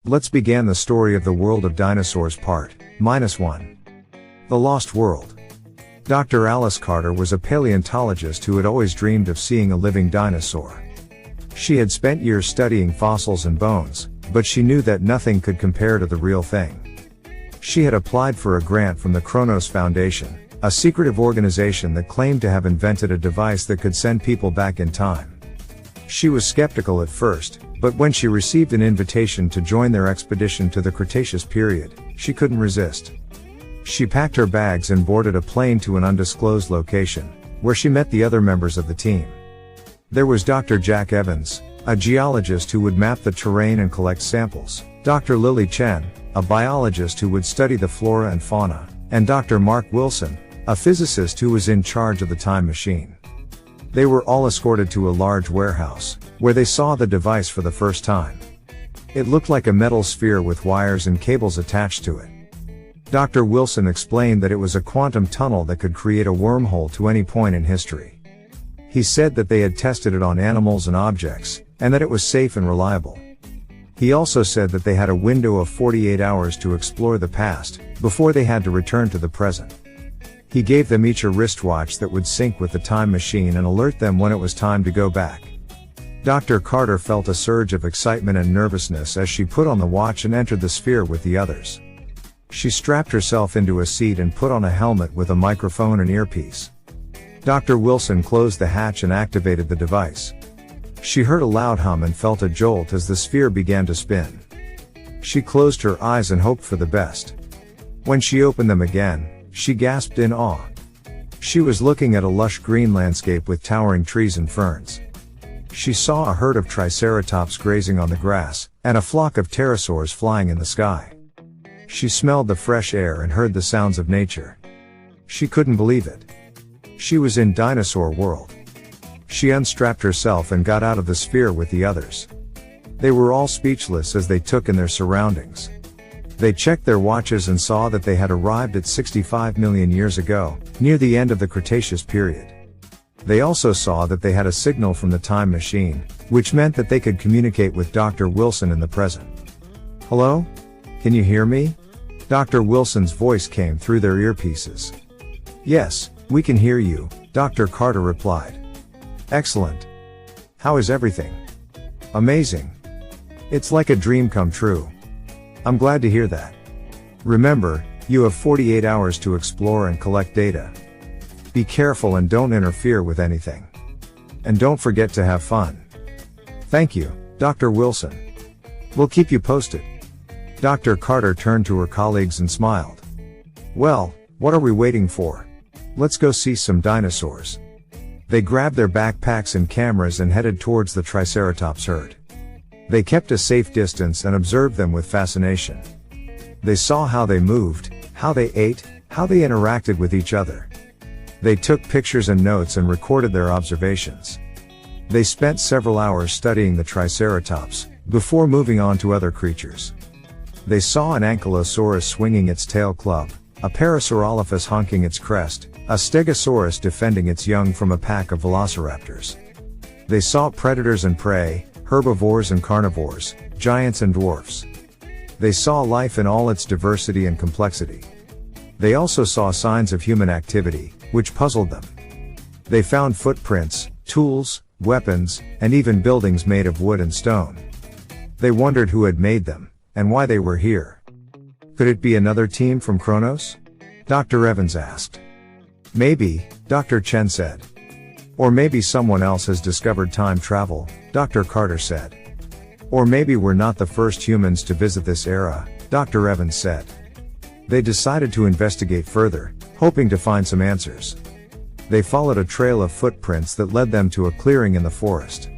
Let's begin the story of the world of dinosaurs part -1. The Lost World. Dr. Alice Carter was a paleontologist who had always dreamed of seeing a living dinosaur. She had spent years studying fossils and bones, but she knew that nothing could compare to the real thing. She had applied for a grant from the Kronos Foundation, a secretive organization that claimed to have invented a device that could send people back in time. She was skeptical at first, but when she received an invitation to join their expedition to the Cretaceous period, she couldn't resist. She packed her bags and boarded a plane to an undisclosed location, where she met the other members of the team. There was Dr. Jack Evans, a geologist who would map the terrain and collect samples, Dr. Lily Chen, a biologist who would study the flora and fauna, and Dr. Mark Wilson, a physicist who was in charge of the time machine. They were all escorted to a large warehouse, where they saw the device for the first time. It looked like a metal sphere with wires and cables attached to it. Dr. Wilson explained that it was a quantum tunnel that could create a wormhole to any point in history. He said that they had tested it on animals and objects, and that it was safe and reliable. He also said that they had a window of 48 hours to explore the past, before they had to return to the present. He gave them each a wristwatch that would sync with the time machine and alert them when it was time to go back. Dr. Carter felt a surge of excitement and nervousness as she put on the watch and entered the sphere with the others. She strapped herself into a seat and put on a helmet with a microphone and earpiece. Dr. Wilson closed the hatch and activated the device. She heard a loud hum and felt a jolt as the sphere began to spin. She closed her eyes and hoped for the best. When she opened them again, she gasped in awe. She was looking at a lush green landscape with towering trees and ferns. She saw a herd of triceratops grazing on the grass, and a flock of pterosaurs flying in the sky. She smelled the fresh air and heard the sounds of nature. She couldn't believe it. She was in dinosaur world. She unstrapped herself and got out of the sphere with the others. They were all speechless as they took in their surroundings. They checked their watches and saw that they had arrived at 65 million years ago, near the end of the Cretaceous period. They also saw that they had a signal from the time machine, which meant that they could communicate with Dr. Wilson in the present. "Hello? Can you hear me?" Dr. Wilson's voice came through their earpieces. "Yes, we can hear you," Dr. Carter replied. "Excellent. How is everything?" "Amazing. It's like a dream come true." "I'm glad to hear that. Remember, you have 48 hours to explore and collect data. Be careful and don't interfere with anything. And don't forget to have fun." "Thank you, Dr. Wilson. We'll keep you posted." Dr. Carter turned to her colleagues and smiled. "Well, what are we waiting for? Let's go see some dinosaurs." They grabbed their backpacks and cameras and headed towards the Triceratops herd. They kept a safe distance and observed them with fascination. They saw how they moved, how they ate, how they interacted with each other. They took pictures and notes and recorded their observations. They spent several hours studying the Triceratops, before moving on to other creatures. They saw an Ankylosaurus swinging its tail club, a Parasaurolophus honking its crest, a Stegosaurus defending its young from a pack of velociraptors. They saw predators and prey, herbivores and carnivores, giants and dwarfs. They saw life in all its diversity and complexity. They also saw signs of human activity, which puzzled them. They found footprints, tools, weapons, and even buildings made of wood and stone. They wondered who had made them, and why they were here. Could it be another team from Kronos? Dr. Evans asked. "Maybe," Dr. Chen said. "Or maybe someone else has discovered time travel," Dr. Carter said. "Or maybe we're not the first humans to visit this era," Dr. Evans said. They decided to investigate further, hoping to find some answers. They followed a trail of footprints that led them to a clearing in the forest.